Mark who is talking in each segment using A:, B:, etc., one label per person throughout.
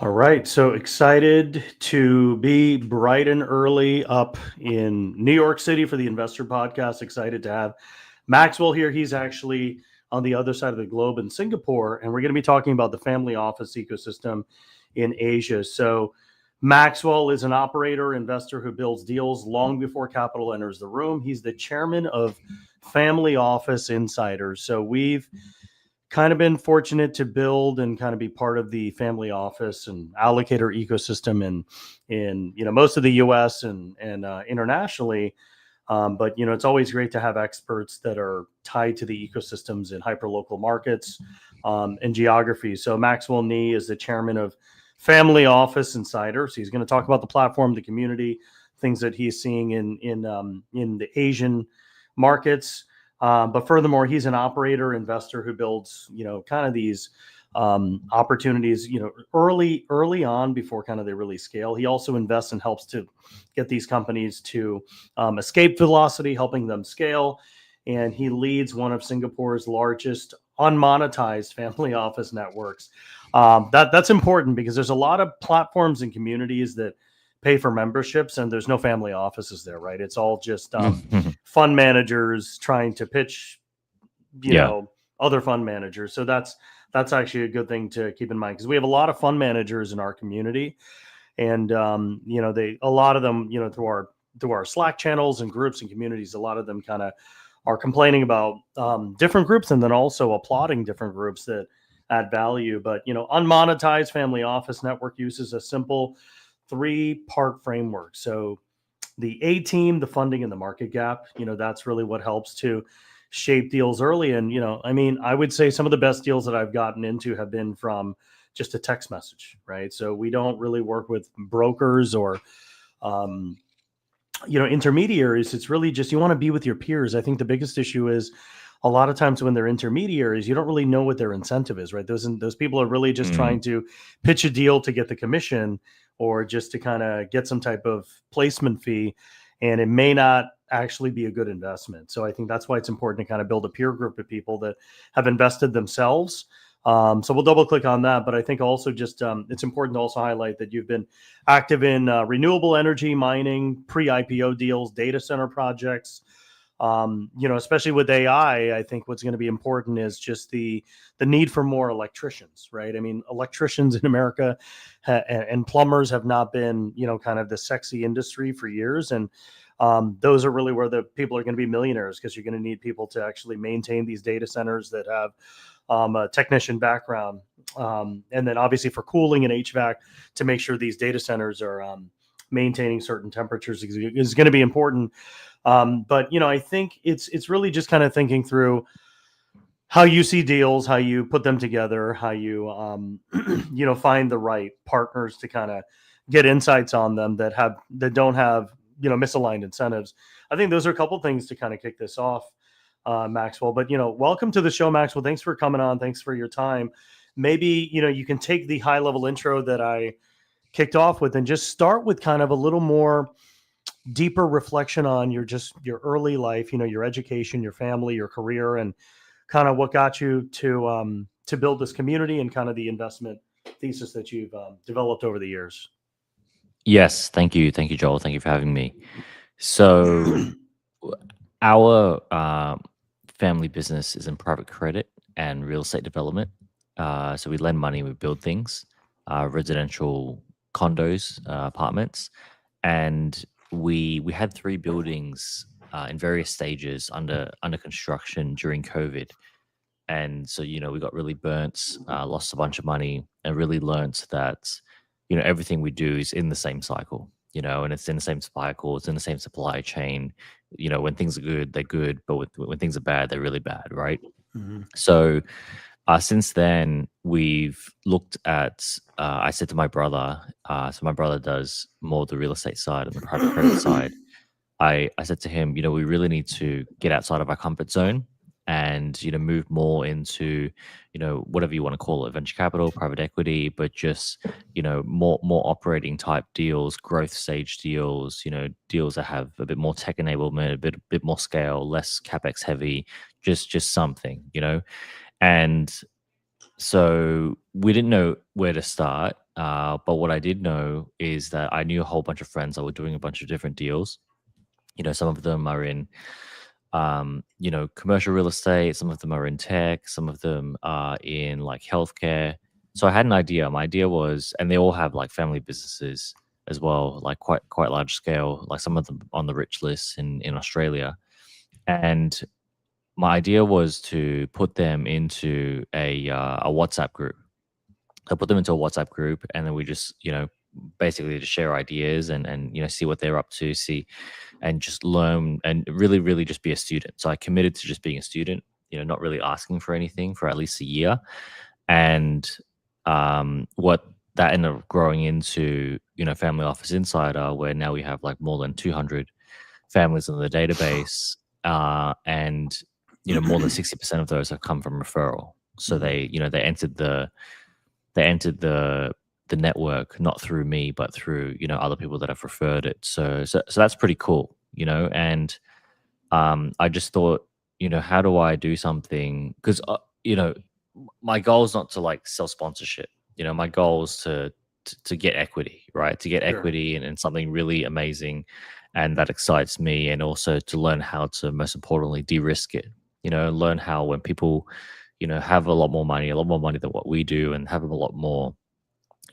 A: All right, so excited to be bright and early up in New York City for the Investor Podcast. Excited to have Maxwell here. He's actually on the other side of the globe in Singapore, and we're going to be talking about the family office ecosystem in Asia. So, Maxwell is an operator, investor who builds deals long before capital enters the room. He's the chairman of Family Office Insiders. So, we've kind of been fortunate to build and kind of be part of the family office and allocator ecosystem in most of the U.S. and internationally. But it's always great to have experts that are tied to the ecosystems in hyperlocal markets and geography. So Maxwell Nee is the chairman of Family Office Insiders. He's going to talk about the platform, the community, things that he's seeing in the Asian markets. But furthermore, he's an operator, investor who builds, kind of these opportunities, early on before kind of they really scale. He also invests and helps to get these companies to escape velocity, helping them scale. And he leads one of Singapore's largest unmonetized family office networks. That's important because there's a lot of platforms and communities that pay for memberships and there's no family offices there, right? It's all just fund managers trying to pitch,
B: Yeah.
A: other fund managers. So that's actually a good thing to keep in mind because we have a lot of fund managers in our community, and a lot of them, through our Slack channels and groups and communities, a lot of them kind of are complaining about different groups and then also applauding different groups that add value. But unmonetized family office network uses a simple 3-part framework. So the A team, the funding, and the market gap, that's really what helps to shape deals early. And, I would say some of the best deals that I've gotten into have been from just a text message, right? So we don't really work with brokers or, intermediaries. It's really just, you want to be with your peers. I think the biggest issue is a lot of times when they're intermediaries, you don't really know what their incentive is, right? Those people are really just trying to pitch a deal to get the commission or just to kind of get some type of placement fee, and it may not actually be a good investment. So I think that's why it's important to kind of build a peer group of people that have invested themselves. So we'll double click on that, but I think also just it's important to also highlight that you've been active in renewable energy, mining, pre-IPO deals, data center projects. Especially with AI, I think what's going to be important is just the need for more electricians, right? I mean, electricians in America and plumbers have not been, kind of the sexy industry for years. And those are really where the people are going to be millionaires because you're going to need people to actually maintain these data centers that have a technician background. And then obviously for cooling and HVAC to make sure these data centers are maintaining certain temperatures is going to be important. But I think it's really just kind of thinking through how you see deals, how you put them together, how you find the right partners to kind of get insights on them that don't have misaligned incentives. I think those are a couple things to kind of kick this off, Maxwell. But welcome to the show, Maxwell. Thanks for coming on. Thanks for your time. Maybe you can take the high level intro that I kicked off with and just start with kind of a little more deeper reflection on your early life, your education, your family, your career, and kind of what got you to build this community and kind of the investment thesis that you've developed over the years.
B: Yes. Thank you, Joel. Thank you for having me. So, our family business is in private credit and real estate development. So we lend money, we build things, residential condos, apartments, and we had 3 buildings in various stages under construction during COVID. And so we got really burnt, lost a bunch of money, and really learnt that everything we do is in the same cycle. And it's in the same cycle, it's in the same supply chain. When things are good, they're good, but when things are bad, they're really bad, right?
A: Mm-hmm.
B: So since then, we've looked at. I said to my brother, so my brother does more of the real estate side and the private credit side. I said to him, we really need to get outside of our comfort zone and move more into whatever you want to call it, venture capital, private equity, but just more operating type deals, growth stage deals, deals that have a bit more tech enablement, a bit more scale, less capex heavy, just something. And so we didn't know where to start. But what I did know is that I knew a whole bunch of friends that were doing a bunch of different deals. Some of them are in, commercial real estate. Some of them are in tech. Some of them are in like healthcare. So I had an idea. My idea was, and they all have like family businesses as well, like quite large scale. Like some of them on the rich list in Australia. And my idea was to put them into a WhatsApp group. I put them into a WhatsApp group, and then we just, basically just share ideas and see what they're up to, see and just learn and really, really just be a student. So I committed to just being a student, not really asking for anything for at least a year. And what that ended up growing into, Family Office Insider, where now we have like more than 200 families in the database, and more than 60% of those have come from referral. So they entered the network not through me, but through other people that have referred it. So that's pretty cool, and I just thought, how do I do something? Because my goal is not to like sell sponsorship. My goal is to get equity, right? To get
A: Sure.
B: equity and something really amazing, and that excites me, and also to learn how to, most importantly, de-risk it. Learn how when people, have a lot more money than what we do, and have a lot more,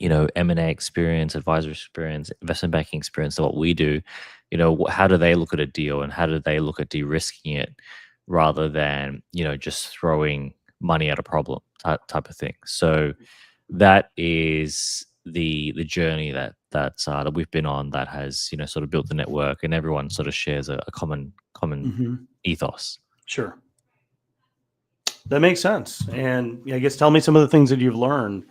B: M&A experience, advisory experience, investment banking experience than what we do. How do they look at a deal, and how do they look at de-risking it, rather than just throwing money at a problem type of thing. So that is the journey that we've been on, that has sort of built the network, and everyone sort of shares a common ethos.
A: Sure. That makes sense. And I guess tell me some of the things that you've learned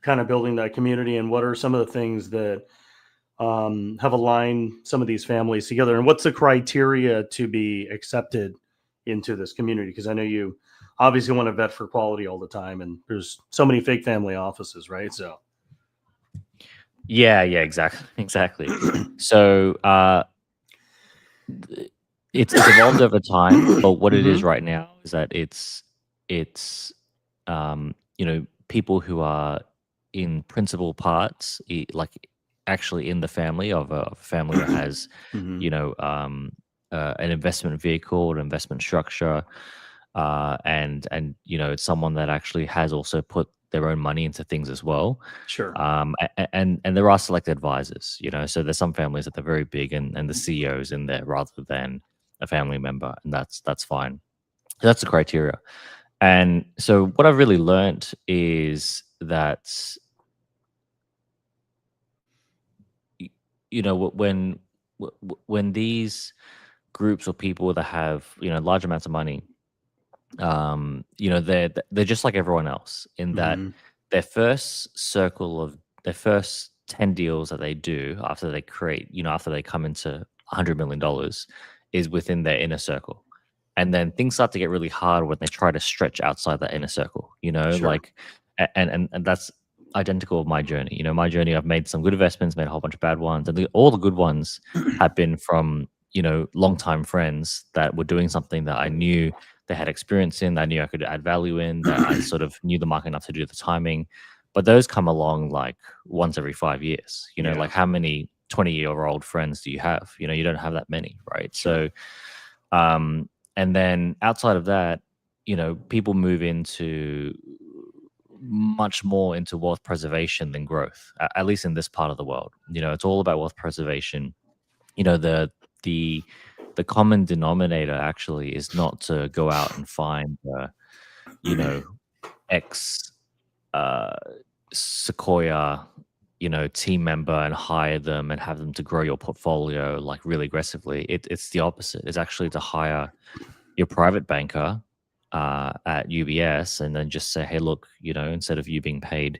A: kind of building that community, and what are some of the things that have aligned some of these families together, and what's the criteria to be accepted into this community? Because I know you obviously want to vet for quality all the time, and there's so many fake family offices, right? So
B: Yeah, exactly. So it's evolved over time, but what it is right now is that it's people who are in principal parts, like actually in the family of a family that has an investment vehicle, an investment structure, and it's someone that actually has also put their own money into things as well.
A: Sure.
B: And there are select advisors, so there's some families that are very big, and the CEO's in there rather than a family member, and that's fine. That's the criteria. And so what I've really learned is that when these groups or people that have large amounts of money, they're just like everyone else, in that their first 10 deals that they do after they create, after they come into $100 million, is within their inner circle. And then things start to get really hard when they try to stretch outside that inner circle,
A: Sure.
B: like, and that's identical of my journey. My journey, I've made some good investments, made a whole bunch of bad ones, and all the good ones have been from, longtime friends that were doing something that I knew they had experience in, that I knew I could add value in, that I sort of knew the market enough to do the timing. But those come along like once every 5 years, like how many 20-year-old friends do you have? You don't have that many, right?
A: Sure.
B: So, and then outside of that, people move into much more into wealth preservation than growth, at least in this part of the world. It's all about wealth preservation. The common denominator actually is not to go out and find, ex Sequoia, team member, and hire them and have them to grow your portfolio like really aggressively. It's the opposite. It's actually to hire your private banker at UBS, and then just say, hey, look, instead of you being paid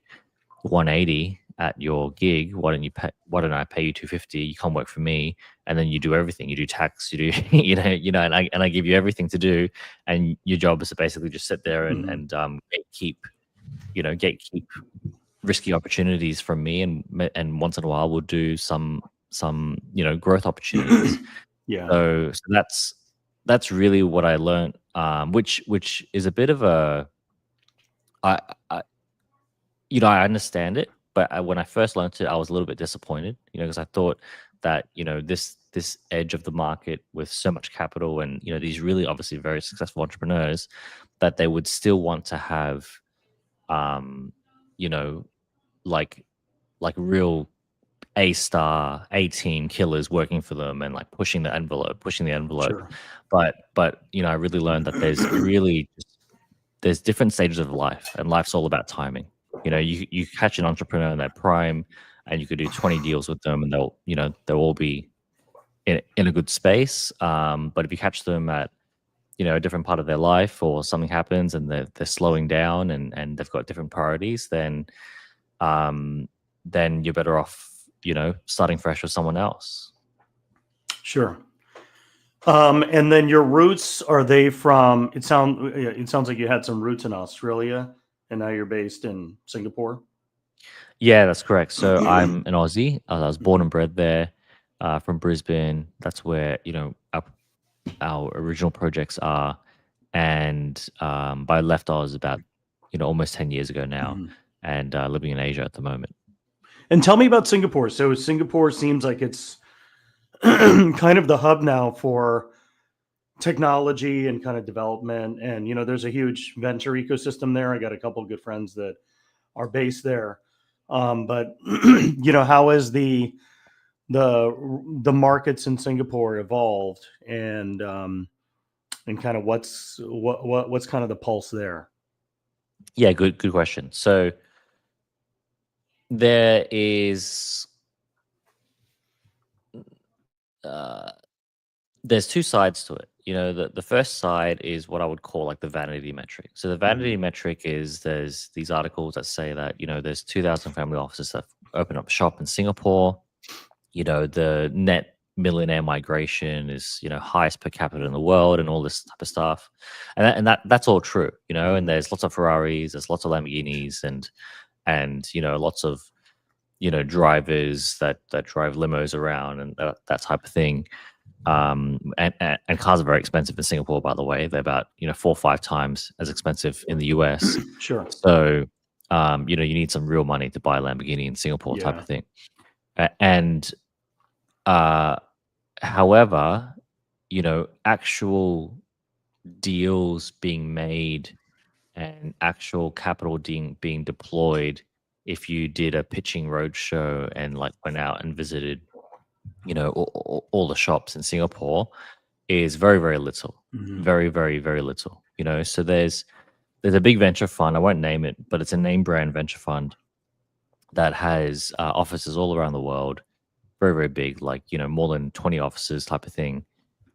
B: 180 at your gig, why don't I pay you 250? You come work for me, and then you do everything. You do tax, you do and I give you everything to do, and your job is to basically just sit there and gatekeep risky opportunities from me, and once in a while we'll do some growth opportunities.
A: Yeah.
B: So that's really what I learned, which is a bit of a I understand it, but when I first learned it, I was a little bit disappointed, because I thought that, this edge of the market with so much capital and, these really obviously very successful entrepreneurs, that they would still want to have, um, you know, like real A team killers working for them and like pushing the envelope.
A: Sure.
B: But I really learned that there's different stages of life, and life's all about timing. You catch an entrepreneur in their prime, and you could do 20 deals with them, and they'll all be in a good space. But if you catch them at a different part of their life, or something happens and they're slowing down and they've got different priorities, then you're better off starting fresh with someone else.
A: Sure. And then your roots, are they from? It sounds like you had some roots in Australia, and now you're based in Singapore.
B: Yeah, that's correct. So I'm an Aussie. I was born and bred there, from Brisbane. That's where our original projects are. And but I left Oz about almost 10 years ago now, and living in Asia at the moment.
A: And tell me about Singapore. So Singapore seems like it's kind of the hub now for technology and kind of development. And there's a huge venture ecosystem there. I got a couple of good friends that are based there. But how has the markets in Singapore evolved, and kind of what's kind of the pulse there?
B: Yeah, good question. So there is there's two sides to it. The first side is what I would call like the vanity metric. So the vanity metric is, there's these articles that say that there's 2,000 family offices that open up shop in Singapore. The net millionaire migration is highest per capita in the world, and all this type of stuff, and that's all true. And there's lots of Ferraris, there's lots of Lamborghinis, and lots of drivers that drive limos around, and that type of thing. And cars are very expensive in Singapore, by the way. They're about 4 or 5 times as expensive in the US.
A: Sure.
B: So you need some real money to buy a Lamborghini in Singapore, type of thing. And however, actual deals being made and actual capital being deployed, if you did a pitching roadshow and like went out and visited all the shops in Singapore, is very, very little. Very, very, very little. So there's a big venture fund. I won't name it, but it's a name brand venture fund that has offices all around the world. Very, very big, like more than 20 offices, type of thing.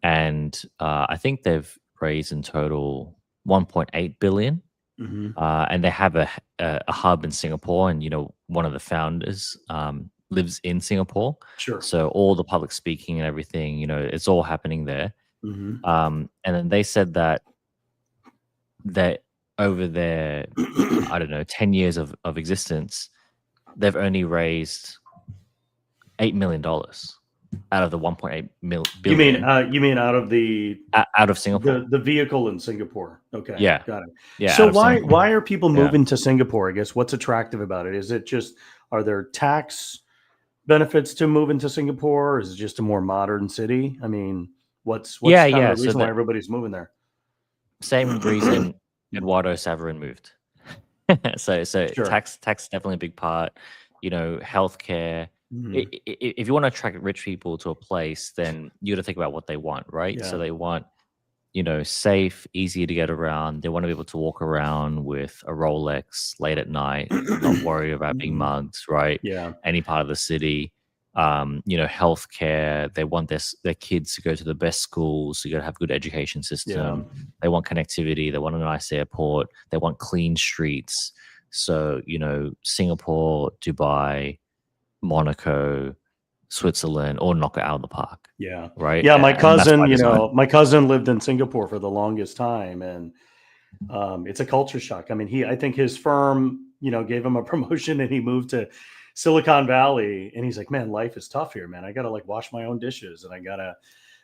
B: And I think they've raised in total 1.8 billion. And they have a hub in Singapore, and one of the founders lives in Singapore.
A: Sure.
B: So all the public speaking and everything, it's all happening there. And then they said that over their, I don't know, 10 years of existence, they've only raised $8 million out of the 1.8 billion.
A: You mean out of
B: out of Singapore,
A: the vehicle in Singapore? Okay,
B: yeah,
A: got it.
B: Yeah.
A: So why are people moving to Singapore? I guess what's attractive about it? Is it just, are there tax benefits to moving to Singapore? Or is it just a more modern city? I mean, what's kind of the reason why everybody's moving there?
B: Same reason Eduardo Saverin moved. so
A: Sure.
B: tax definitely a big part. Healthcare. If you want to attract rich people to a place, then you got to think about what they want, right?
A: Yeah.
B: So they want, safe, easier to get around. They want to be able to walk around with a Rolex late at night, not worry about being mugged, right?
A: Yeah.
B: Any part of the city. Healthcare. They want their kids to go to the best schools. So you got to have a good education system.
A: Yeah.
B: They want connectivity. They want a nice airport. They want clean streets. So, Singapore, Dubai, Monaco, Switzerland, all knock it out of the park.
A: Yeah.
B: Right.
A: Yeah. My cousin, my cousin lived in Singapore for the longest time, and it's a culture shock. I mean, I think his firm, gave him a promotion, and he moved to Silicon Valley, and he's like, man, life is tough here, man. I got to like wash my own dishes, and I gotta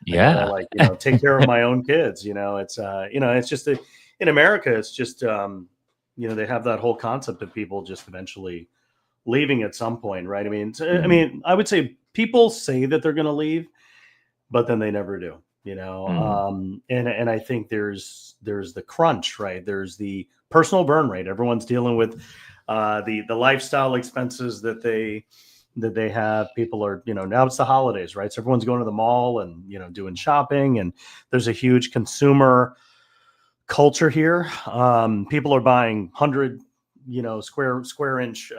A: like, take care of my own kids. It's, it's just in America, it's just, they have that whole concept of people just eventually leaving at some point, right? I mean, I would say people say that they're going to leave, but then they never do. And I think there's the crunch, right? There's the personal burn rate. Everyone's dealing with the lifestyle expenses that they have. People are, now it's the holidays, right? So everyone's going to the mall and doing shopping, and there's a huge consumer culture here. People are buying 100 square inch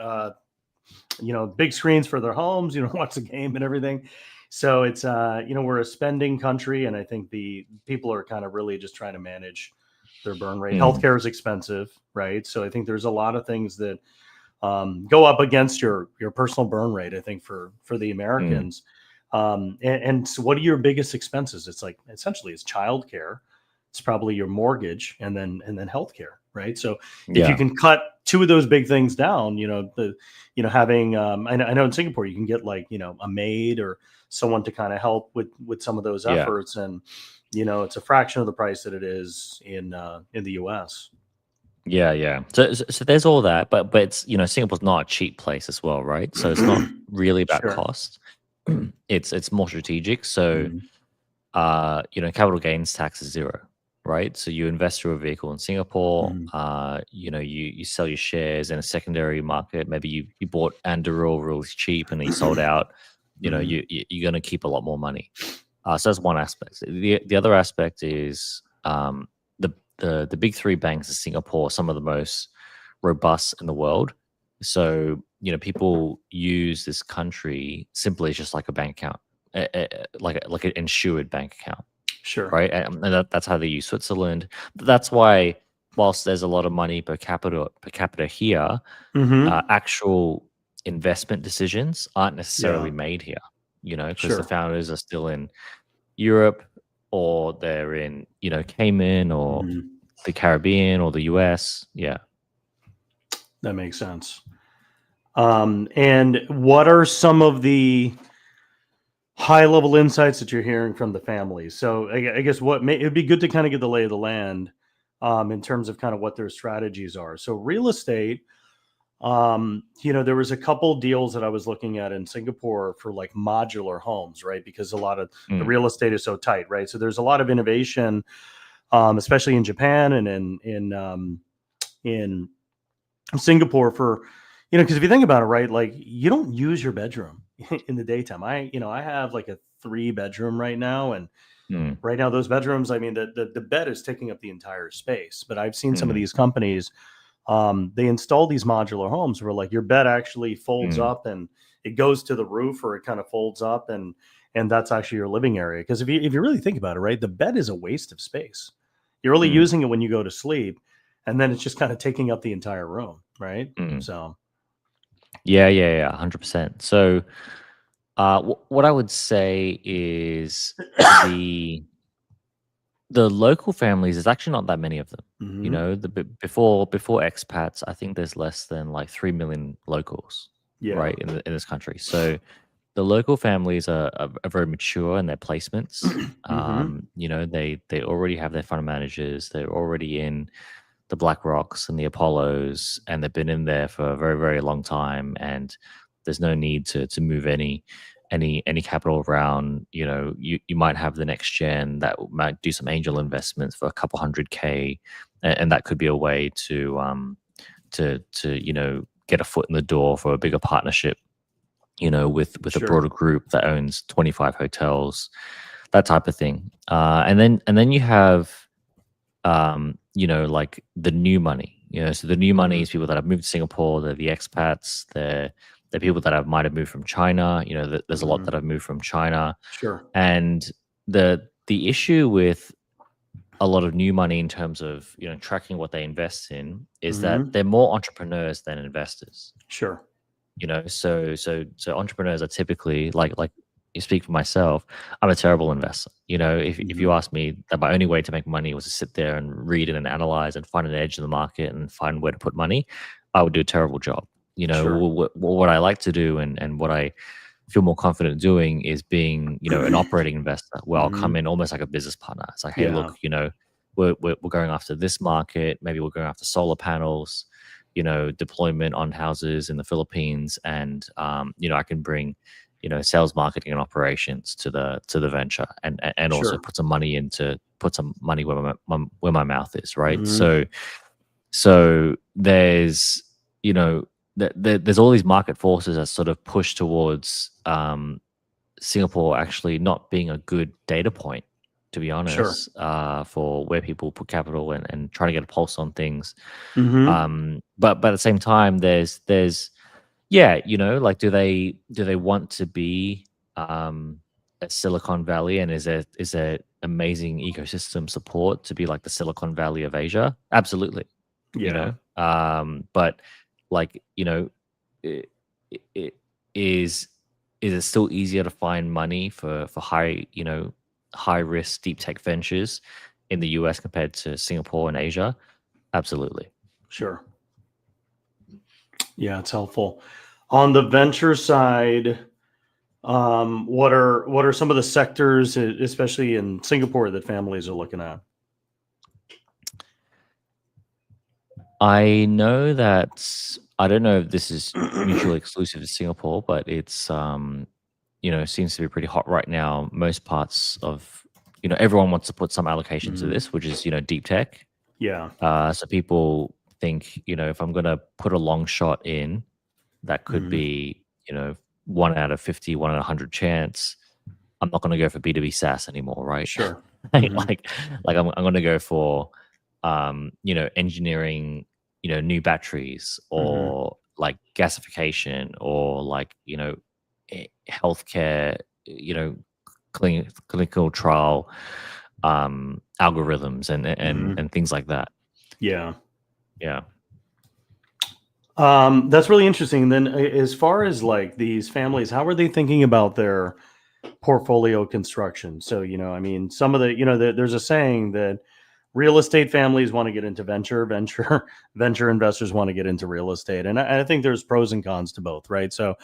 A: big screens for their homes, watch a game and everything. So it's we're a spending country, and I think the people are kind of really just trying to manage their burn rate. Healthcare is expensive, right? So I think there's a lot of things that go up against your personal burn rate, I think, for the Americans. And so what are your biggest expenses? It's like essentially it's childcare, it's probably your mortgage, and then healthcare, right? So if you can cut two of those big things down, having I know in Singapore you can get like a maid or someone to kind of help with some of those efforts, and it's a fraction of the price that it is in the US.
B: Yeah. So there's all that, but it's Singapore's not a cheap place as well, right? So it's not really about
A: Sure.
B: cost. It's more strategic. So capital gains tax is zero, right? So you invest through a vehicle in Singapore. You sell your shares in a secondary market. Maybe you bought Anduril really cheap and then you sold out. You're going to keep a lot more money. So that's one aspect. The other aspect is the big three banks in Singapore, some of the most robust in the world. So people use this country simply as just like a bank account, like an insured bank account.
A: Sure.
B: Right, and that's how they use Switzerland. That's why, whilst there's a lot of money per capita here, actual investment decisions aren't necessarily made here. Because the founders are still in Europe, or they're in Cayman or the Caribbean or the US. Yeah,
A: that makes sense. And what are some of the high-level insights that you're hearing from the families? So I guess it'd be good to kind of get the lay of the land in terms of kind of what their strategies are. So real estate, there was a couple deals that I was looking at in Singapore for like modular homes, right? Because a lot of the real estate is so tight, right? So there's a lot of innovation, especially in Japan and in Singapore for, because if you think about it, right, like you don't use your bedroom in the daytime. I have like a 3-bedroom right now, and right now those bedrooms, I mean, the bed is taking up the entire space. But I've seen some of these companies, they install these modular homes where like your bed actually folds up and it goes to the roof, or it kind of folds up, and that's actually your living area. Because if you really think about it, right, the bed is a waste of space. You're only using it when you go to sleep, and then it's just kind of taking up the entire room, right? So
B: yeah, 100%. So what I would say is the local families, there's actually not that many of them. Before expats, I think there's less than like 3 million locals, right, in this country. So the local families are very mature in their placements. They already have their fund managers. They're already in the BlackRocks and the Apollos, and they've been in there for a very, very long time. And there's no need to move any capital around. You might have the next gen that might do some angel investments for a couple $100K, and that could be a way to get a foot in the door for a bigger partnership, with a broader group that owns 25 hotels, that type of thing. And then you have like the new money. So the new money is people that have moved to Singapore. They're the expats. They're people that might have moved from China. There's a lot that have moved from China.
A: Sure.
B: And the issue with a lot of new money in terms of tracking what they invest in is that they're more entrepreneurs than investors.
A: Sure.
B: So entrepreneurs are typically like you speak for myself, I'm a terrible investor. If you ask me that my only way to make money was to sit there and read and analyze and find an edge in the market and find where to put money, I would do a terrible job. What I like to do and what I feel more confident doing is being, an operating investor where I'll come in almost like a business partner. It's like, hey, look, we're going after this market. Maybe we're going after solar panels. deployment on houses in the Philippines, and I can bring sales, marketing, and operations to the venture, and also
A: Sure.
B: put some money where my mouth is, right?
A: Mhm.
B: So there's there's all these market forces that sort of push towards Singapore actually not being a good data point, to be
A: Sure.
B: honest, for where people put capital, and trying to get a pulse on things.
A: Mhm.
B: But at the same time, there's yeah, like, do they want to be a Silicon Valley, and is there amazing ecosystem support to be like the Silicon Valley of Asia? Absolutely.
A: Yeah.
B: But, like, it, it is it still easier to find money for high risk deep tech ventures in the US compared to Singapore and Asia? Absolutely.
A: Sure. Yeah, it's helpful. On the venture side, what are some of the sectors, especially in Singapore, that families are looking at?
B: I know that I don't know if this is mutually exclusive to Singapore, but it's seems to be pretty hot right now. Most parts of everyone wants to put some allocation to
A: Mhm.
B: this, which is deep tech.
A: Yeah.
B: So people think, if I'm gonna put a long shot in, that could
A: Mhm.
B: be, 1 out of 50, 1 out of 100 chance. I'm not gonna go for B2B SaaS anymore, right?
A: Sure.
B: Like,
A: Mhm.
B: I'm gonna go for engineering, new batteries,
A: Mhm.
B: or like gasification, or like, healthcare, clinical trial algorithms,
A: Mhm.
B: and things like that.
A: Yeah.
B: Yeah.
A: That's really interesting. Then, as far as like these families, how are they thinking about their portfolio construction? So, I mean, some of there's a saying that real estate families want to get into venture venture investors want to get into real estate, and I think there's pros and cons to both, right? So,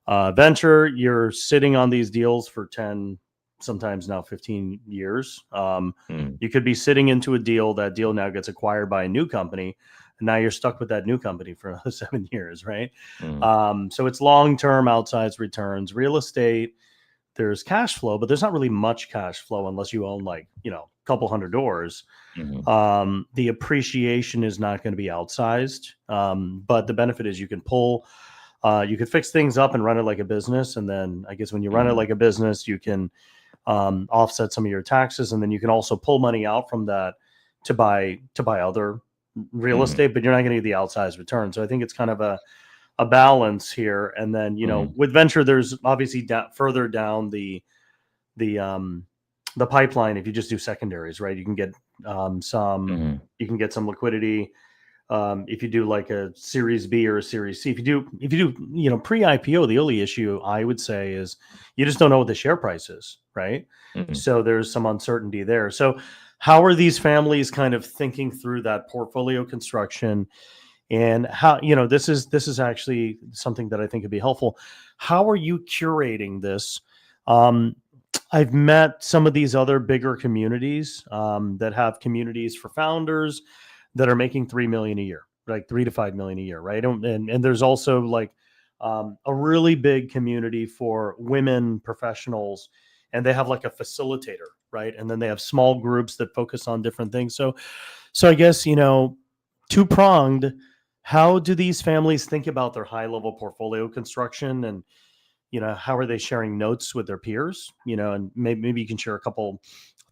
A: venture, you're sitting on these deals for 10, sometimes now 15 years.
B: Mm,
A: You could be sitting into a deal. That deal now gets acquired by a new company, and now you're stuck with that new company for another 7 years, right?
B: mm,
A: So it's long-term outsized returns. Real estate, there's cash flow, but there's not really much cash flow unless you own, like, a couple hundred doors.
B: mhm,
A: The appreciation is not going to be outsized, but the benefit is you could fix things up and run it like a business, and then I guess when you run it
B: mhm,
A: like a business, you can offset some of your taxes, and then you can also pull money out from that to buy other real
B: mhm,
A: estate, but you're not going to get the outsized return. So I think it's kind of a balance here. And then,
B: mhm,
A: with venture, there's obviously further down the um, the pipeline. If you just do secondaries, right, you can get
B: mhm,
A: some liquidity. If you do like a Series B or a Series C, if you do pre-IPO, the only issue I would say is you just don't know what the share price is, right?
B: mhm.
A: So there's some uncertainty there. So how are these families kind of thinking through that portfolio construction, and how, this is actually something that I think would be helpful. How are you curating this? Um, I've met some of these other bigger communities that have communities for founders that are making 3 million a year, like 3 to 5 million a year, right? And there's also like a really big community for women professionals, and they have like a facilitator, right? And then they have small groups that focus on different things. So I guess, two pronged. How do these families think about their high level portfolio construction, and how are they sharing notes with their peers? And maybe you can share a couple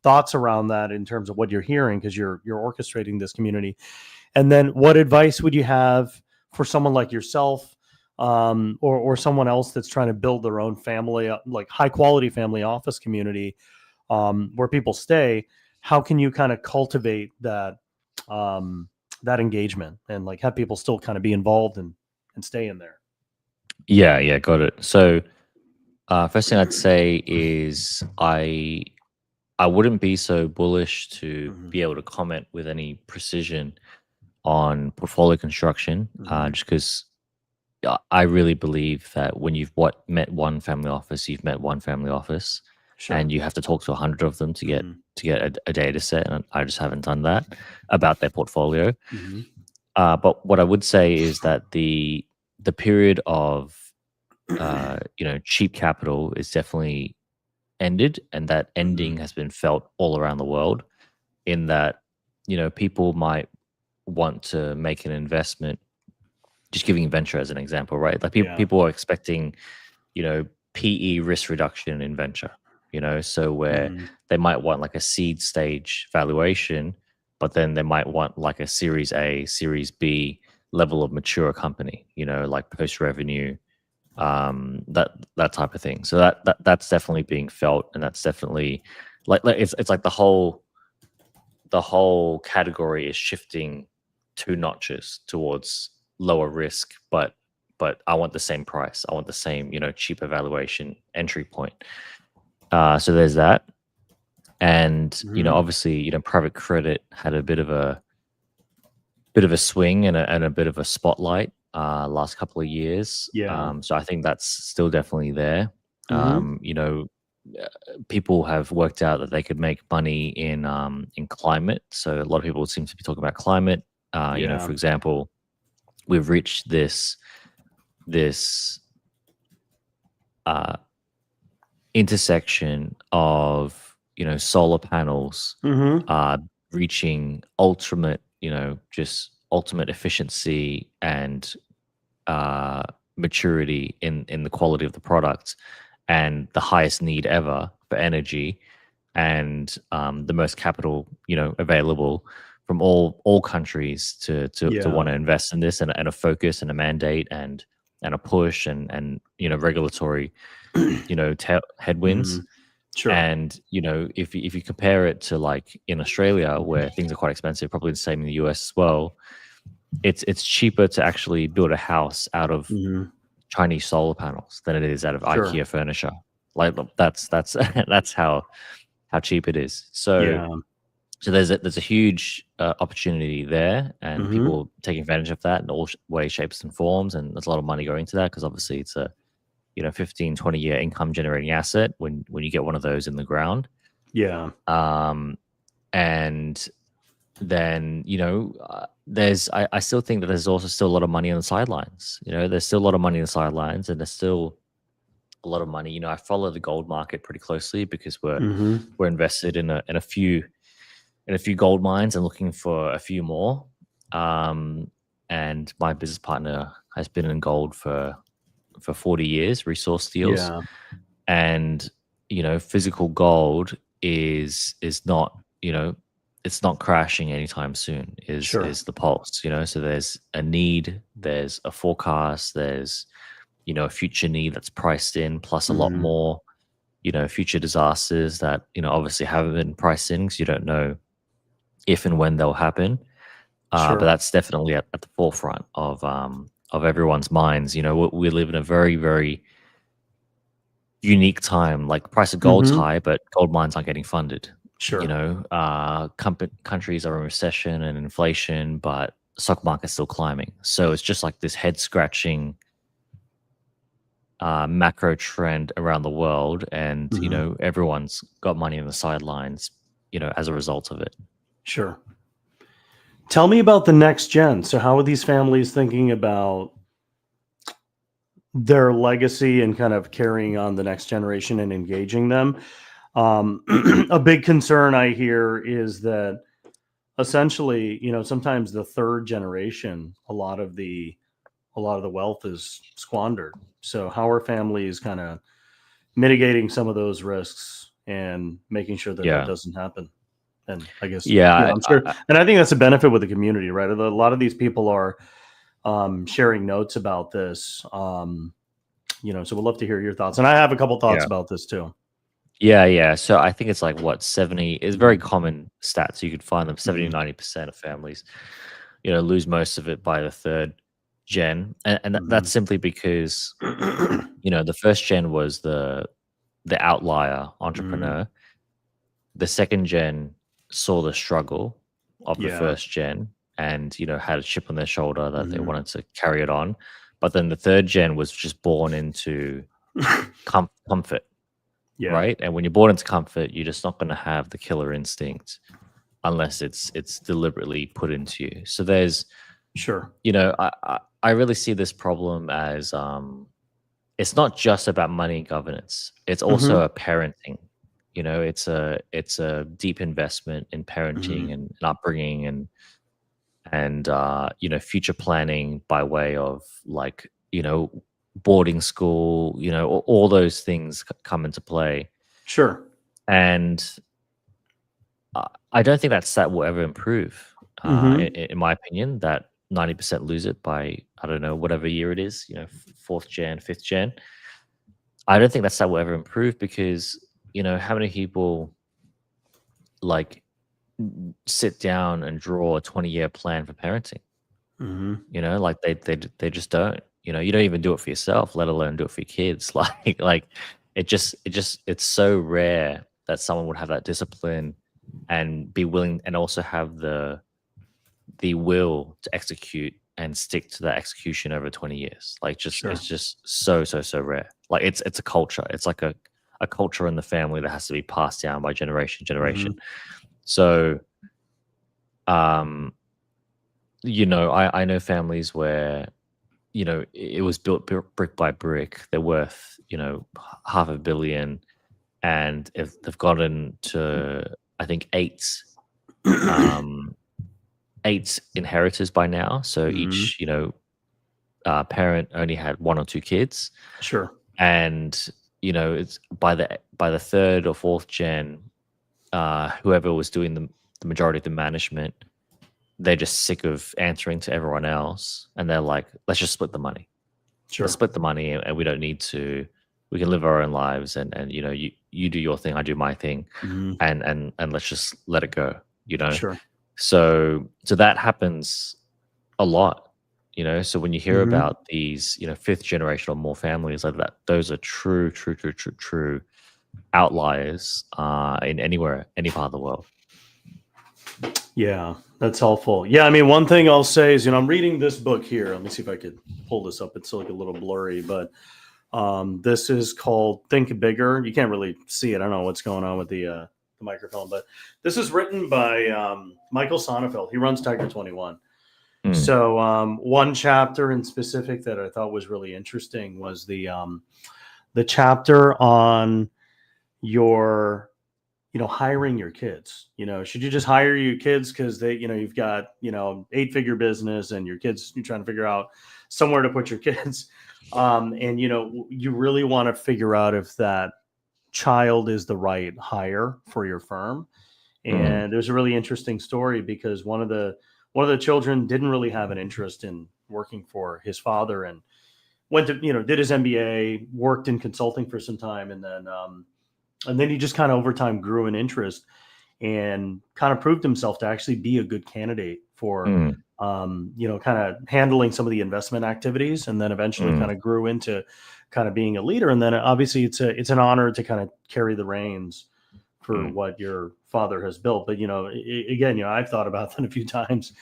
A: thoughts around that in terms of what you're hearing, because you're orchestrating this community. And then what advice would you have for someone like yourself, or someone else that's trying to build their own family, like high quality family office community, where people stay? How can you kind of cultivate um, that engagement, and like have people still kind of be involved and stay in there?
B: Yeah, yeah, got it. So, first thing I'd say is I wouldn't be so bullish to
A: Hmm.
B: be able to comment with any precision on portfolio construction,
A: Hmm.
B: just because I really believe that when met one family office, you've met one family office,
A: Sure.
B: and you have to talk to 100 of them to get
A: Hmm.
B: a data set, and I just haven't done that about their portfolio.
A: Hmm.
B: But what I would say is that the period of cheap capital is definitely ended, and that ending has been felt all around the world. In that, people might want to make an investment. Just giving venture as an example, right? Like
A: Yeah.
B: people are expecting, PE risk reduction in venture. So where they might want like a seed stage valuation, but then they might want like a Series A, Series B level of mature company. Like post revenue, that type of thing. So that's definitely being felt, and that's definitely like it's like the whole category is shifting 2 notches towards lower risk, but I want the same price. I want the same, cheaper valuation entry point. So there's that. And, obviously, private credit had a bit of a swing and a bit of a spotlight last couple of years.
A: Yeah.
B: So I think that's still definitely there. People have worked out that they could make money in climate. So a lot of people seem to be talking about climate. For example, we've reached this intersection of solar panels reaching ultimate efficiency and maturity in the quality of the product, and the highest need ever for energy, and the most capital available from all countries to want to invest in this, and a focus and a mandate and a push and regulatory headwinds.
A: Sure.
B: And if you compare it to like in Australia, where things are quite expensive, probably the same in the US as well, it's cheaper to actually build a house out of Chinese solar panels than it is out of IKEA furniture. Like that's that's how cheap it is. So there's a huge opportunity there, and people taking advantage of that in all ways, shapes, and forms. And there's a lot of money going into that, because obviously it's a 15, 20-year income generating asset when you get one of those in the ground. And then I still think that there's also still a lot of money on the sidelines. There's still a lot of money on the sidelines, and there's still a lot of money. I follow the gold market pretty closely, because we're invested in a few gold mines and looking for a few more. And my business partner has been in gold for 40 years, resource deals. And physical gold is not it's not crashing anytime soon, is the pulse. So there's a need, there's a forecast, there's a future need that's priced in, plus a lot more future disasters that obviously haven't been priced in, because you don't know if and when they'll happen. But that's definitely at the forefront of everyone's minds. We live in a very, very unique time. Like, price of gold's high, but gold mines aren't getting funded. Countries are in recession and inflation, but the stock market's still climbing. So it's just like this head scratching macro trend around the world, and everyone's got money on the sidelines as a result of it.
A: Tell me about the next gen. So how are these families thinking about their legacy and kind of carrying on the next generation and engaging them? A big concern I hear is that essentially, sometimes the third generation, a lot of the wealth is squandered. So how are families kind of mitigating some of those risks and making sure that that doesn't happen? And I guess, I'm sure. And I think that's a benefit with the community, right? A lot of these people are sharing notes about this. So we'd love to hear your thoughts. And I have a couple thoughts about this too.
B: Yeah. So I think it's like 70 is very common stats. You could find them 70, 90% of families, lose most of it by the third gen. And that's simply because, the first gen was the outlier entrepreneur. The second gen saw the struggle of the first gen and, had a chip on their shoulder that they wanted to carry it on. But then the third gen was just born into comfort. Right. And when you're born into comfort, you're just not going to have the killer instinct unless it's deliberately put into you. So there's
A: Sure.
B: I really see this problem as it's not just about money governance. It's also
A: Hmm.
B: a parenting. It's a deep investment in parenting
A: Hmm.
B: and upbringing and future planning by way of like boarding school. All those things come into play,
A: Sure.
B: and I don't think that will ever improve.
A: Hmm.
B: In my opinion, that 90% lose it by, I don't know, whatever year it is, fourth gen, fifth gen. I don't think that will ever improve because how many people like sit down and draw a 20-year plan for parenting?
A: Hmm.
B: Like they just don't. You don't even do it for yourself, let alone do it for your kids. Like it's so rare that someone would have that discipline and be willing, and also have the will to execute and stick to that execution over 20 years. Like, it's
A: Sure.
B: just so rare. Like, it's a culture. It's like a culture in the family that has to be passed down by generation.
A: Hmm.
B: So, um, I know families where, it was built brick by brick. They're worth, half a billion, and if they've gotten to, I think, um, eight inheritors by now. So
A: Hmm.
B: each, parent only had one or two kids,
A: Sure.
B: and it's by the third or fourth gen, whoever was doing the majority of the management, they're just sick of answering to everyone else, and they're like, let's just split the money. Let's
A: Sure.
B: split the money, and we don't need to. We can live our own lives, and you do your thing, I do my thing,
A: Hmm.
B: and let's just let it go. You know,
A: Sure.
B: so that happens a lot. So when you hear
A: Hmm.
B: about these, fifth generation or more families like that, those are true outliers in any part of the world.
A: Yeah, that's helpful. Yeah, I mean, one thing I'll say is, I'm reading this book here. Let me see if I could pull this up. It's like a little blurry, but this is called Think Bigger. You can't really see it. I don't know what's going on with the microphone, but this is written by Michael Sonnefeld. He runs Tiger 21.
B: Mm,
A: So one chapter in specific that I thought was really interesting was the chapter on your hiring your kids. Should you just hire your kids because you've got 8-figure business and your kids, you're trying to figure out somewhere to put your kids. And you really want to figure out if that child is the right hire for your firm.
B: mm,
A: And there's a really interesting story because one of the children didn't really have an interest in working for his father, and went to did his MBA, worked in consulting for some time, and then he just kind of over time grew an interest and kind of proved himself to actually be a good candidate for
B: mm,
A: kind of handling some of the investment activities, and then eventually
B: mm,
A: kind of grew into kind of being a leader. And then obviously it's an honor to kind of carry the reins for
B: mm,
A: what your father has built. But again, I've thought about that a few times,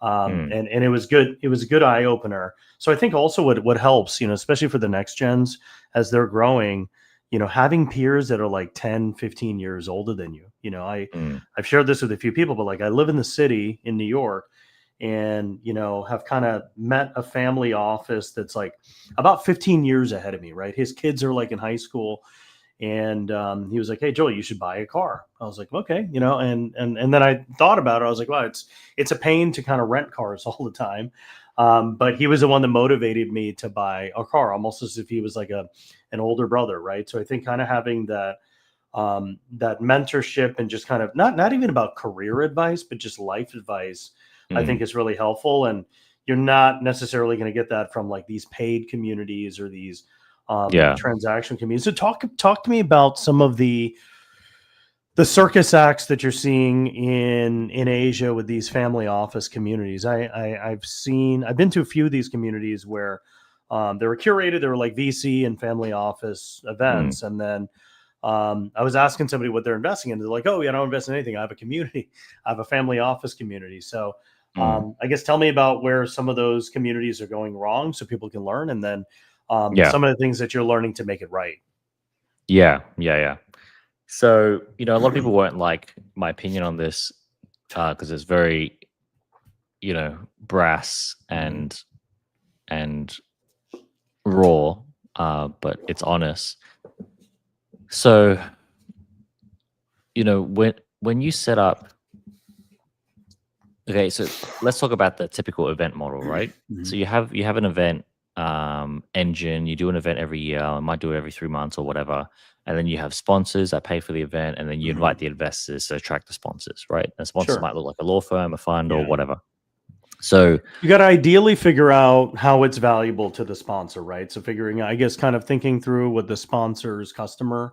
B: mm.
A: and it was good. It was a good eye opener. So I think also what helps, especially for the next gens as they're growing, having peers that are like 10, 15 years older than you.
B: Mm,
A: I've shared this with a few people, but like I live in the city in New York, and have kind of met a family office that's like about 15 years ahead of me. Right, his kids are like in high school, and he was like, "Hey, Joel, you should buy a car." I was like, "Okay," and then I thought about it. I was like, "Wow, it's a pain to kind of rent cars all the time." But he was the one that motivated me to buy a car, almost as if he was like an older brother, right? So I think kind of having that mentorship and just kind of not even about career advice, but just life advice, I think
B: mm.
A: is really helpful. And you're not necessarily going to get that from like these paid communities or these
B: Yeah.
A: transaction communities. So talk to me about some of the circus acts that you're seeing in Asia with these family office communities. I've been to a few of these communities where they were curated. They were like VC and family office
B: Mm,
A: events, and then I was asking somebody what they're investing in. They're like, "Oh, yeah, I don't invest in anything. I have a community. I have a family office community." So
B: mm.
A: I guess tell me about where some of those communities are going wrong, so people can learn, and then
B: Yeah.
A: some of the things that you're learning to make it right.
B: Yeah. So, a lot of people won't like my opinion on this because it's very brass and raw, but it's honest. So, when you set up, okay, so let's talk about the typical event model, right? So you have an event engine, you do an event every year, I might do it every 3 months or whatever, and then you have sponsors that pay for the event, and then you invite the investors to attract the sponsors, right? And sponsors might look like a law firm, a fund, or whatever. So
A: you got to ideally figure out how it's valuable to the sponsor, right? So figuring, I guess, kind of thinking through what the sponsor's customer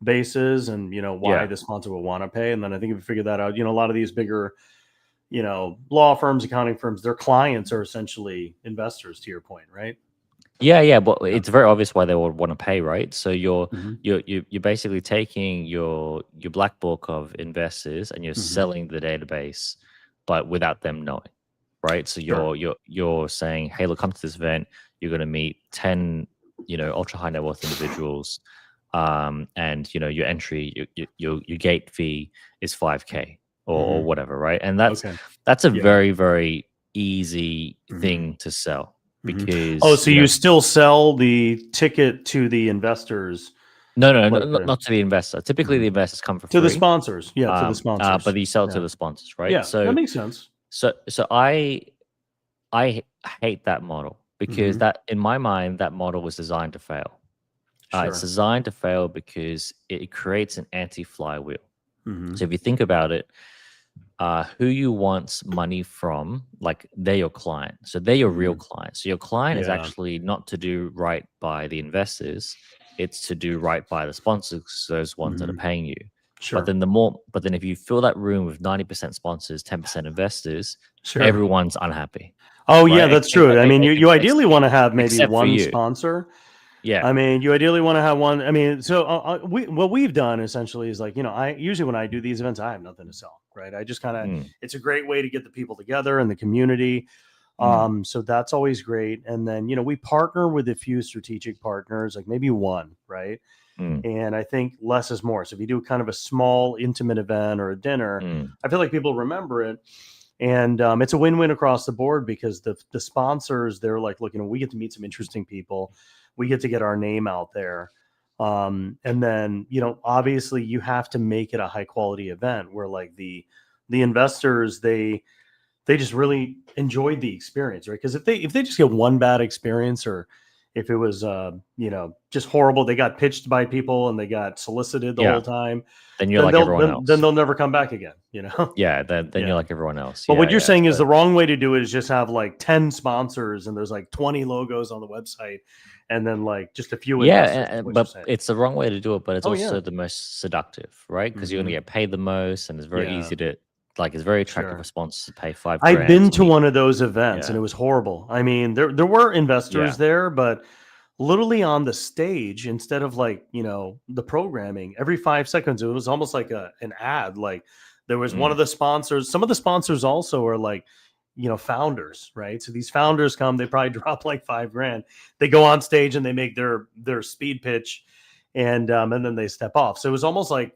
A: base is, and why the sponsor will want to pay. And then I think if you figure that out, a lot of these bigger, law firms, accounting firms, their clients are essentially investors, to your point, right?
B: Yeah, but it's very obvious why they would want to pay, right? So you're basically taking your black book of investors and you're selling the database, but without them knowing, right? So you're saying, hey, look, come to this event. You're going to meet 10 ultra high net worth individuals, and your entry, your gate fee is $5K or whatever, right? And that's a very, very easy thing to sell. Because
A: so you still sell the ticket to the investors?
B: No, not to the investor. Typically, the investors come for free.
A: To the sponsors, to the sponsors.
B: But you sell it to the sponsors, right?
A: Yeah,
B: so
A: that makes sense.
B: So I hate that model because that, in my mind, that model was designed to fail. It's designed to fail because it creates an anti-flywheel. So if you think about it, who you want money from, like they're your client. So they're your real client. So your client is actually not to do right by the investors. It's to do right by the sponsors, those ones that are paying you. But then if you fill that room with 90% sponsors, 10% investors, everyone's unhappy.
A: Oh, right? Yeah, that's true. I mean, you ideally want to have maybe one sponsor.
B: Yeah.
A: I mean, you ideally want to have one. I mean, so what we've done essentially is like, I usually when I do these events, I have nothing to sell, right? I just kind of, it's a great way to get the people together in the community. So that's always great. And then, we partner with a few strategic partners, like maybe one, right? And I think less is more. So if you do kind of a small, intimate event or a dinner, I feel like people remember it. And it's a win-win across the board because the sponsors, they're like, look, we get to meet some interesting people. We get to get our name out there. And then, obviously you have to make it a high quality event where like the investors, they just really enjoyed the experience, right? Because if they just get one bad experience, or if it was, just horrible, they got pitched by people and they got solicited the whole time,
B: then you're like everyone else.
A: Then they'll never come back again,
B: Yeah, then you're like everyone else.
A: But what you're saying is the wrong way to do it is just have like 10 sponsors and there's like 20 logos on the website and then like just a few.
B: But it's the wrong way to do it, but it's also the most seductive, right? Because you're going to get paid the most and it's very easy to, like, it's very attractive for sponsors to pay $5,000.
A: I've been to one of those events and it was horrible. I mean, there were investors there, but literally on the stage, instead of like, the programming, every 5 seconds, it was almost like an ad. Like there was one of the sponsors. Some of the sponsors also are like, founders, right? So these founders come, they probably drop like $5,000. They go on stage and they make their speed pitch, and then they step off. So it was almost like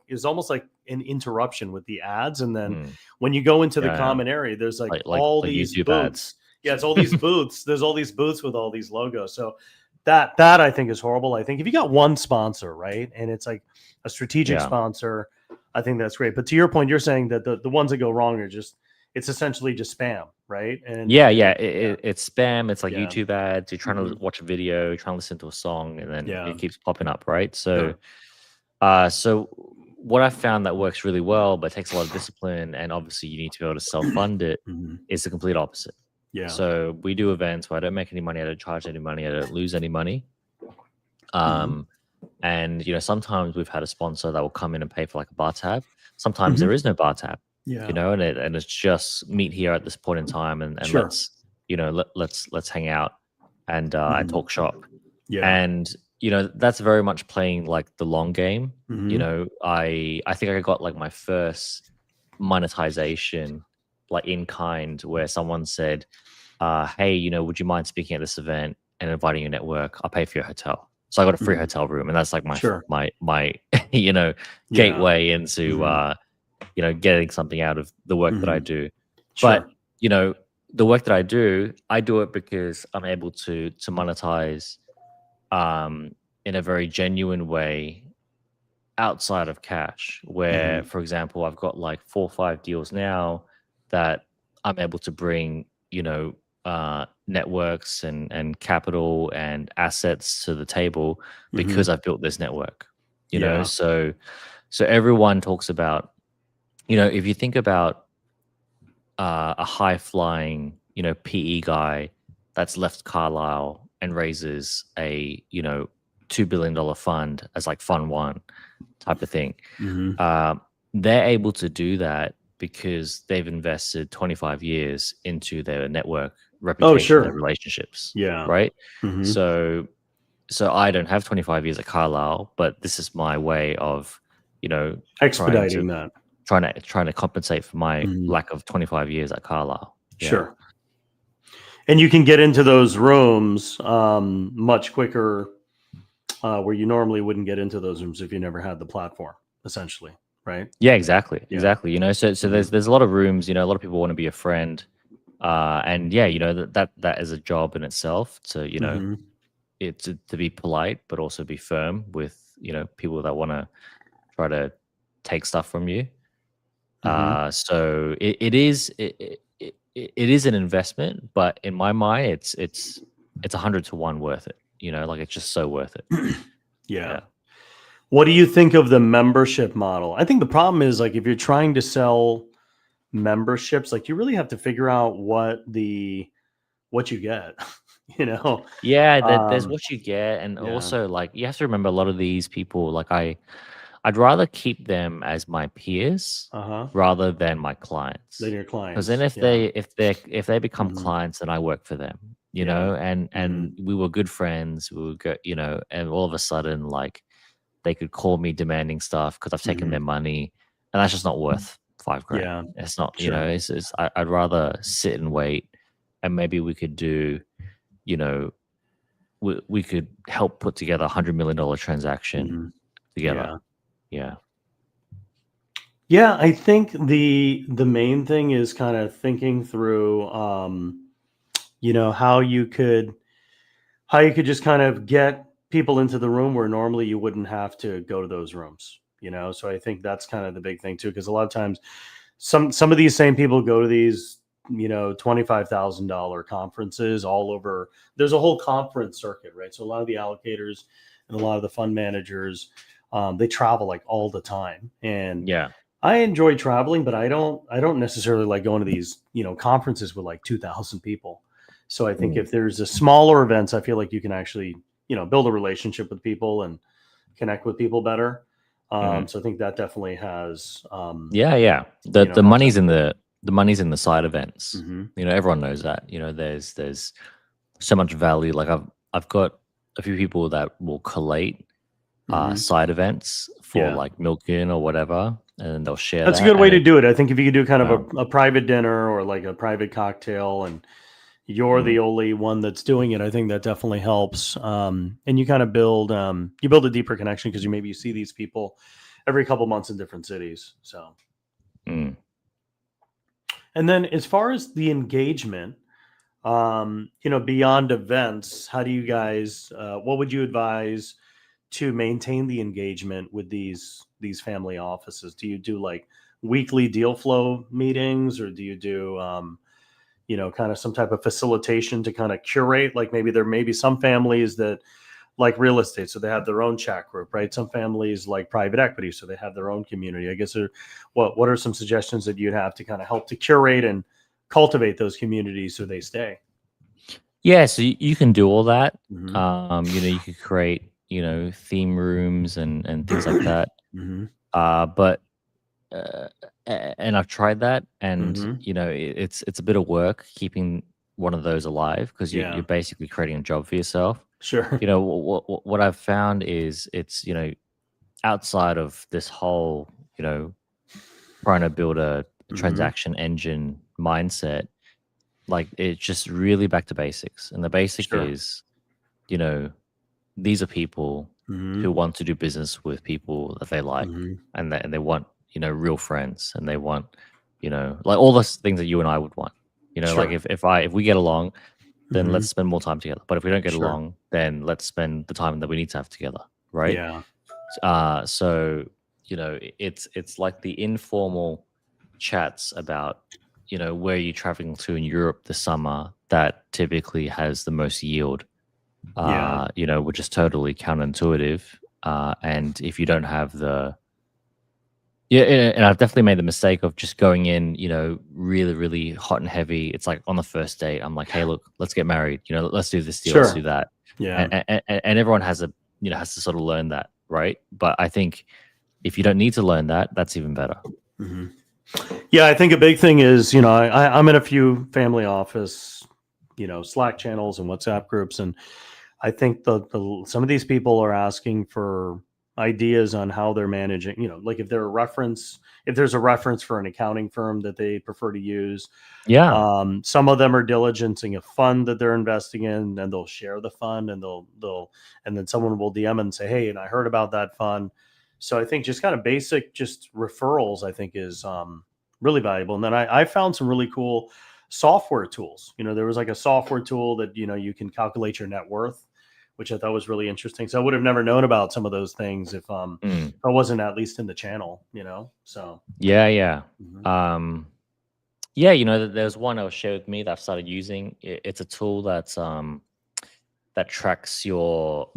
A: an interruption with the ads. And then when you go into the common area, there's like all these
B: YouTube
A: booths.
B: Ads.
A: Yeah, it's all these booths. There's all these booths with all these logos. So that I think is horrible. I think if you got one sponsor, right, and it's like a strategic sponsor, I think that's great. But to your point, you're saying that the ones that go wrong are it's essentially just spam, right? And
B: it's spam. It's like YouTube ads. You're trying to watch a video, you're trying to listen to a song, and then it keeps popping up, right? So, so what I found that works really well, but takes a lot of discipline, and obviously you need to be able to self-fund it, is the complete opposite.
A: Yeah.
B: So we do events where I don't make any money, I don't charge any money, I don't lose any money. And sometimes we've had a sponsor that will come in and pay for like a bar tab. Sometimes there is no bar tab. And it's just meet here at this point in time, and let's hang out and talk shop. And that's very much playing like the long game. I think I got like my first monetization like in kind, where someone said, hey, would you mind speaking at this event and inviting your network? I'll pay for your hotel. So I got a free hotel room, and that's like my gateway into getting something out of the work that I do. But the work that I do it because I'm able to monetize in a very genuine way outside of cash. Where, for example, I've got like 4 or 5 deals now that I'm able to bring, networks and capital and assets to the table because I've built this network.
A: Yeah.
B: So everyone talks about, if you think about a high flying, PE guy that's left Carlisle and raises a, $2 billion fund as like fund one type of thing. They're able to do that because they've invested 25 years into their network, reputation, their relationships.
A: Yeah.
B: Right. So I don't have 25 years at Carlisle, but this is my way of,
A: expediting that.
B: Trying to compensate for my lack of 25 years at Carlisle. Yeah.
A: Sure. And you can get into those rooms much quicker where you normally wouldn't get into those rooms if you never had the platform, essentially, right?
B: Yeah, exactly. Exactly. So there's a lot of rooms, a lot of people want to be a friend. And yeah, that is a job in itself to, to be polite, but also be firm with, people that want to try to take stuff from you. So it is an investment, but in my mind, it's 100 to 1 worth it. Like it's just so worth it.
A: Yeah. What do you think of the membership model? I think the problem is like if you're trying to sell memberships, like you really have to figure out what you get.
B: Yeah, there's what you get, and also like you have to remember a lot of these people. Like I'd rather keep them as my peers rather than my clients.
A: Than your clients.
B: Because then if they become clients, then I work for them, and we were good friends. We would go, and all of a sudden, like they could call me demanding stuff because I've taken their money, and that's just not worth $5,000.
A: Yeah.
B: It's not, I'd rather sit and wait, and maybe we could do, we could help put together $100 million transaction together.
A: Yeah, I think the main thing is kind of thinking through how you could just kind of get people into the room where normally you wouldn't have to go to those rooms, so I think that's kind of the big thing too, because a lot of times some of these same people go to these $25,000 conferences all over. There's a whole conference circuit, right? So a lot of the allocators and a lot of the fund managers, they travel like all the time. And I enjoy traveling, but I don't necessarily like going to these, conferences with like 2,000 people. So I think if there's a smaller events, I feel like you can actually, build a relationship with people and connect with people better. So I think that definitely has,
B: the money's in the side events. Everyone knows that, there's so much value. Like I've got a few people that will collate side events for like Milken or whatever, and they'll share.
A: That's a good way to do it. I think if you could do kind of a private dinner or like a private cocktail, and you're the only one that's doing it, I think that definitely helps. And you kind of build a deeper connection because you see these people every couple months in different cities. So, and then as far as the engagement, beyond events, how do you guys? What would you advise to maintain the engagement with these family offices? Do you do like weekly deal flow meetings, or do you do kind of some type of facilitation to kind of curate? Like maybe there may be some families that like real estate, so they have their own chat group, right? Some families like private equity, so they have their own community. I guess what are some suggestions that you'd have to kind of help to curate and cultivate those communities so they stay?
B: Yeah, so you can do all that. You could create theme rooms and things like that. But and I've tried that, and it's a bit of work keeping one of those alive, because you're basically creating a job for yourself.
A: Sure.
B: What I've found is it's outside of this whole trying to build a transaction engine mindset, like it's just really back to basics, and the basic is these are people who want to do business with people that they like, and they want real friends, and they want like all those things that you and I would want. Like
A: Sure.
B: if we get along, then
A: Hmm.
B: let's spend more time together. But if we don't get
A: Sure.
B: along, then let's spend the time that we need to have together, right?
A: Yeah.
B: So it's like the informal chats about where you're traveling to in Europe this summer that typically has the most yield.
A: Yeah.
B: Which is totally counterintuitive. And if you don't have the and I've definitely made the mistake of just going in, really, really hot and heavy. It's like on the first date, I'm like, hey, look, let's get married. Let's do this deal, let's do
A: Sure.
B: that,
A: Yeah.
B: and everyone has to sort of learn that, right? But I think if you don't need to learn that, that's even better.
A: Hmm. Yeah, I think a big thing is, I'm in a few family office, Slack channels and WhatsApp groups, and I think some of these people are asking for ideas on how they're managing, like if there's a reference for an accounting firm that they prefer to use.
B: Yeah.
A: Some of them are diligencing a fund that they're investing in, and they'll share the fund, and and then someone will DM and say, "Hey, and I heard about that fund." So I think just kind of basic, just referrals, I think is really valuable. And then I found some really cool software tools. There was like a software tool that you can calculate your net worth, which I thought was really interesting. So I would have never known about some of those things
B: Mm.
A: if I wasn't at least in the channel. So.
B: Yeah.
A: Mhm.
B: Yeah, there's one that was shared with me that I've started using. It's a tool that tracks your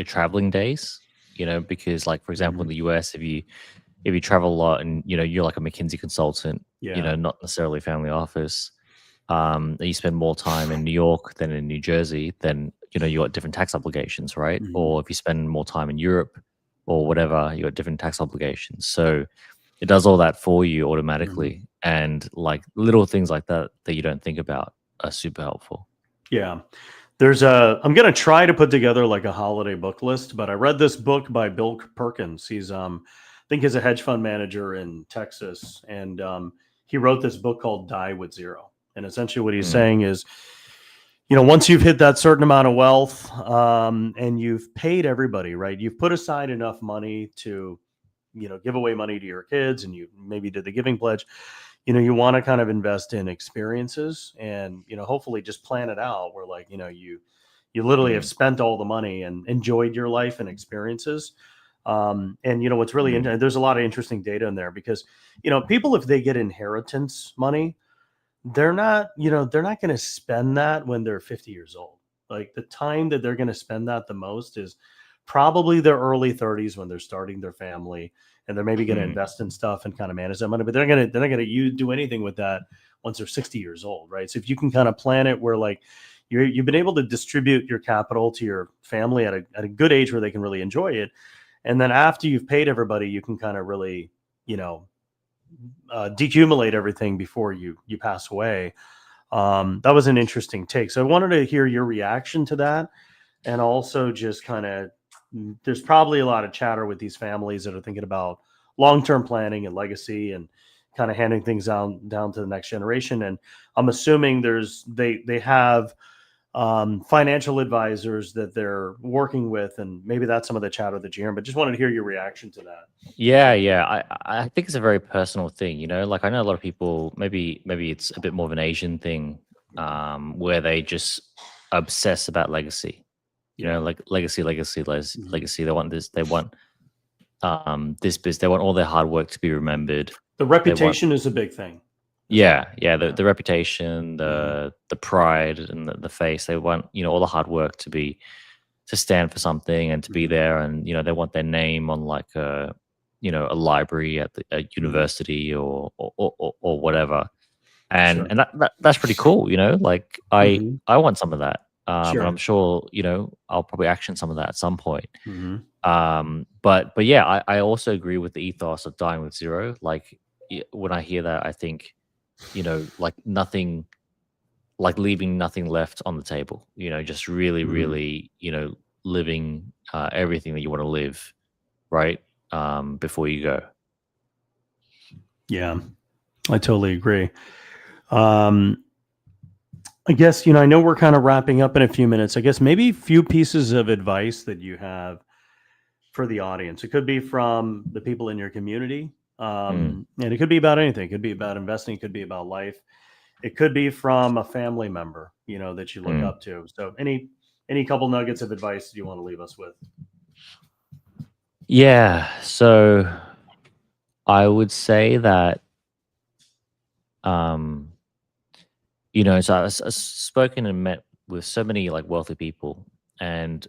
B: traveling days. Because like for example in
A: Mhm.
B: the US, if you travel a lot and you're like a McKinsey consultant,
A: Yeah.
B: not necessarily family office, and you spend more time in New York than in New Jersey, then you got different tax obligations, right?
A: Mhm.
B: Or if you spend more time in Europe or whatever, you got different tax obligations. So it does all that for you
A: Mhm.
B: automatically, and like little things like that you don't think about are super helpful.
A: Yeah. I'm going to try to put together like a holiday book list, but I read this book by Bill Perkins. I think he's a hedge fund manager in Texas. And he wrote this book called Die with Zero. And essentially what he's
B: Mm,
A: saying is, once you've hit that certain amount of wealth, and you've paid everybody, right? You've put aside enough money to, give away money to your kids, and you maybe did the giving pledge. You want to kind of invest in experiences, and hopefully just plan it out where, like, you literally have
B: mm,
A: spent all the money and enjoyed your life and experiences. And what's really
B: mm,
A: there's a lot of interesting data in there, because people, if they get inheritance money, they're not going to spend that when they're 50 years old. Like, the time that they're going to spend that the most is probably their early 30s, when they're starting their family, and they're maybe going to
B: mm,
A: invest in stuff and kind of manage that money, but they're not going to do anything with that once they're 60 years old, right? So if you can kind of plan it where, like, you've been able to distribute your capital to your family at a good age where they can really enjoy it, and then after you've paid everybody, you can kind of really, you know decumulate everything before you pass away. That was an interesting take. So I wanted to hear your reaction to that, and also just kind of, there's probably a lot of chatter with these families that are thinking about long-term planning and legacy, and kind of handing things down to the next generation. And I'm assuming they have financial advisors that they're working with, and maybe that's some of the chatter that you're hearing. But just wanted to hear your reaction to that.
B: yeah. I think it's a very personal thing. Like I know a lot of people. Maybe it's a bit more of an Asian thing, where they just obsess about legacy.
A: Yeah.
B: Like
A: Mhm.
B: legacy. They want this. They want this biz. They want all their hard work to be remembered.
A: The
B: They want
A: reputation is a big thing as well.
B: yeah, the
A: Yeah.
B: the reputation,
A: Mhm.
B: the pride, and the face. They want all the hard work to stand for something and to be
A: Mhm.
B: there, and they want their name on like a library at a
A: Mhm.
B: university or whatever. And
A: Sure.
B: that's pretty cool. Like
A: Mhm.
B: I want some of that. And
A: Sure.
B: I'm sure I'll probably action some of that at some point.
A: Mhm.
B: But yeah, I also agree with the ethos of dying with zero. Like when I hear that, I think like nothing, like leaving nothing left on the table. Just really,
A: Mhm.
B: really, living everything that you want to live, right? Before you go.
A: Yeah, I totally agree. Um, I guess, I know we're kind of wrapping up in a few minutes. I guess maybe a few pieces of advice that you have for the audience. It could be from the people in your community,
B: Mm,
A: and it could be about anything. It could be about investing. It could be about life. It could be from a family member, that you look
B: Mm.
A: up to. So any couple nuggets of advice you want to leave us with?
B: Yeah. So I would say that, um, so I've spoken and met with so many like wealthy people, and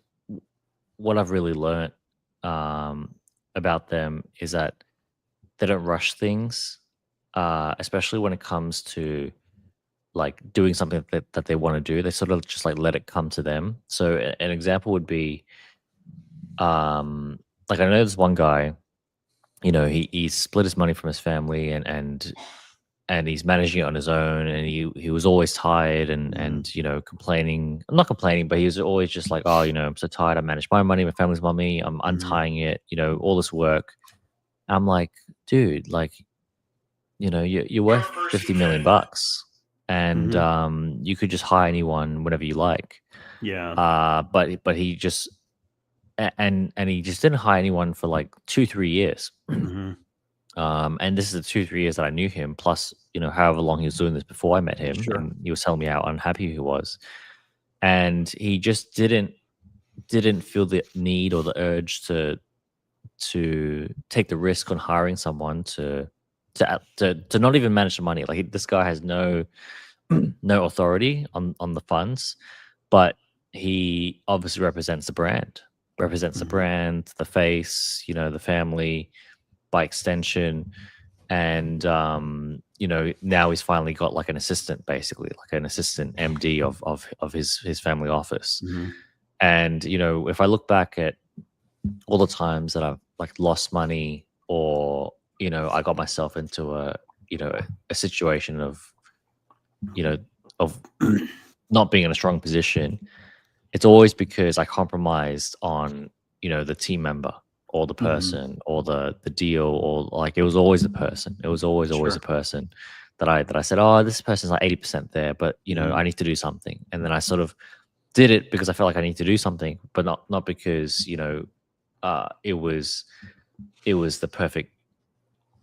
B: what I've really learned um, about them is that they don't rush things, especially when it comes to like doing something that they want to do. They sort of just like let it come to them. So an example would be, like I know there's one guy, he split his money from his family, and he's managing it on his own, and he was always tired and complaining. I'm not complaining, but he was always just like, oh, I'm so tired. I manage my money, my family's money. I'm untying it. All this work. I'm like, dude, like, you're worth 50 million bucks, and you could just hire anyone whenever you like.
A: Yeah.
B: But he just and he just didn't hire anyone for like 2-3 years. And this is the 2-3 years that I knew him, plus however long he was doing this before I met him,
A: Sure.
B: and he was telling me how unhappy he was, and he just didn't feel the need or the urge to take the risk on hiring someone to not even manage the money. Like this guy has no no authority on the funds, but he obviously represents the brand, the face, the family by extension. And now he's finally got like an assistant, basically like an assistant MD of his family office. And if I look back at all the times that I've like lost money, or I got myself into a situation of of not being in a strong position, it's always because I compromised on the team member or the person or the deal, or like it was always the person. It was always
A: Sure.
B: the person that I said, oh, this person's like 80% there, but I need to do something. And then I sort of did it because I felt like I need to do something, but not because it was the perfect,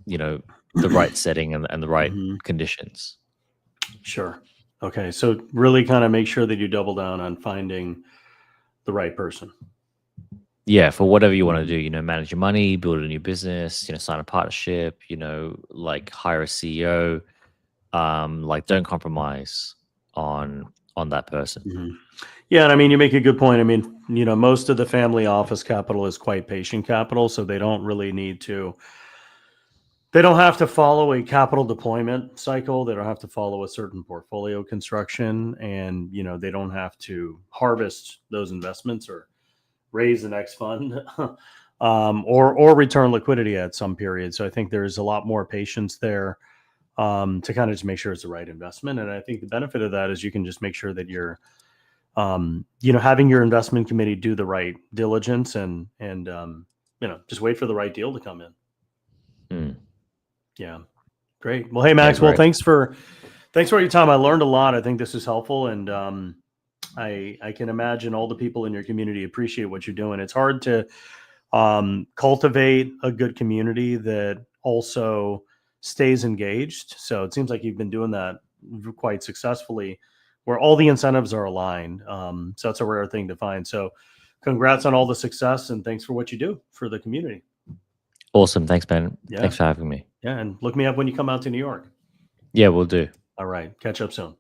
B: the right setting and the right conditions.
A: Sure. Okay. So really kind of make sure that you double down on finding the right person.
B: Yeah, for whatever you want to do, manage your money, build a new business, sign a partnership, like hire a CEO. Like don't compromise on that person.
A: Yeah, and I mean, you make a good point. I mean, most of the family office capital is quite patient capital, so they don't really need to. They don't have to follow a capital deployment cycle. They don't have to follow a certain portfolio construction, and they don't have to harvest those investments or raise the next fund, or return liquidity at some period. So I think there's a lot more patience there, to kind of just make sure it's the right investment. And I think the benefit of that is you can just make sure that you're having your investment committee do the right diligence and just wait for the right deal to come in. Yeah. Great. Well, hey, Maxwell, thanks for your time. I learned a lot. I think this is helpful. And I can imagine all the people in your community appreciate what you're doing. It's hard to cultivate a good community that also stays engaged. So it seems like you've been doing that quite successfully, where all the incentives are aligned. So it's a rare thing to find. So congrats on all the success, and thanks for what you do for the community.
B: Awesome. Thanks, Ben.
A: Yeah.
B: Thanks for having me.
A: Yeah. And look me up when you come out to New York.
B: Yeah, we'll do.
A: All right. Catch up soon.